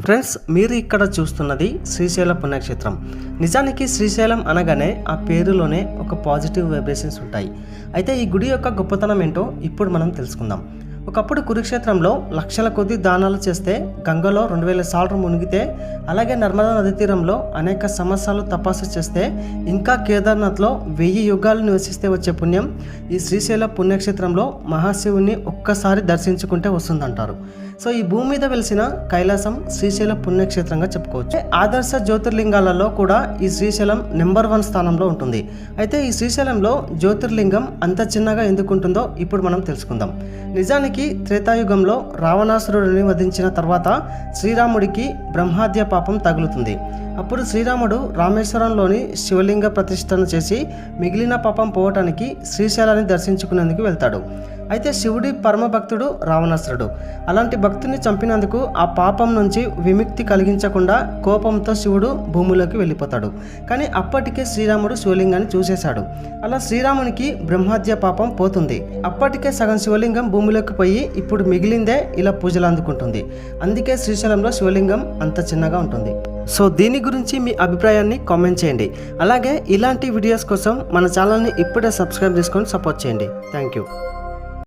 Friends, మీరు ఇక్కడ చూస్తున్నది శ్రీశైలం పుణ్యక్షేత్రం. నిజానికి శ్రీశైలం అనగానే ఆ పేరులోనే ఒక పాజిటివ్ వైబ్రేషన్స్ ఉంటాయి. అయితే ఈ గుడి యొక్క గొప్పతనం ఏంటో ఇప్పుడు మనం తెలుసుకుందాం. ఒకప్పుడు కురుక్షేత్రంలో లక్షల కొద్ది దానాలు చేస్తే, గంగలో 2000 సార్లు మునిగితే, అలాగే నర్మదా నది తీరంలో అనేక సంవత్సరాలు తపస్సు చేస్తే, ఇంకా కేదార్నాథ్లో 1000 యుగాలు నివసిస్తే వచ్చే పుణ్యం ఈ శ్రీశైలం పుణ్యక్షేత్రంలో మహాశివుని ఒక్కసారి దర్శించుకుంటే వస్తుందంటారు. సో ఈ భూమి మీద వెలిసిన కైలాసం శ్రీశైలం పుణ్యక్షేత్రంగా చెప్పుకోవచ్చు. ఆదర్శ జ్యోతిర్లింగాలలో కూడా ఈ శ్రీశైలం నెంబర్ 1 స్థానంలో ఉంటుంది. అయితే ఈ శ్రీశైలంలో జ్యోతిర్లింగం అంత చిన్నగా ఎందుకు ఉంటుందో ఇప్పుడు మనం తెలుసుకుందాం. నిజానికి త్రేతాయుగంలో రావణాసురుడిని వధించిన తర్వాత శ్రీరాముడికి బ్రహ్మాద్య పాపం తగులుతుంది. అప్పుడు శ్రీరాముడు రామేశ్వరంలోని శివలింగ ప్రతిష్టన చేసి మిగిలిన పాపం పోవటానికి శ్రీశైలాన్ని దర్శించుకునేందుకు వెళ్తాడు. అయితే శివుడి పరమ భక్తుడు రావణాసురుడు. అలాంటి భక్తుని చంపినందుకు ఆ పాపం నుంచి విముక్తి కలిగించకుండా కోపంతో శివుడు భూమిలోకి వెళ్ళిపోతాడు. కానీ అప్పటికే శ్రీరాముడు శివలింగాన్ని చూసేశాడు. అలా శ్రీరామునికి బ్రహ్మాద్య పాపం పోతుంది. అప్పటికే సగం శివలింగం భూమిలోకి పోయి ఇప్పుడు మిగిలిందే ఇలా పూజలు అందుకుంటుంది. అందుకే శ్రీశైలంలో శివలింగం అంత చిన్నగా ఉంటుంది. సో దీని గురించి మీ అభిప్రాయాన్ని కామెంట్ చేయండి. అలాగే ఇలాంటి వీడియోస్ కోసం మన ఛానల్ని ఇప్పుడే సబ్స్క్రైబ్ చేసుకొని సపోర్ట్ చేయండి. Thank you.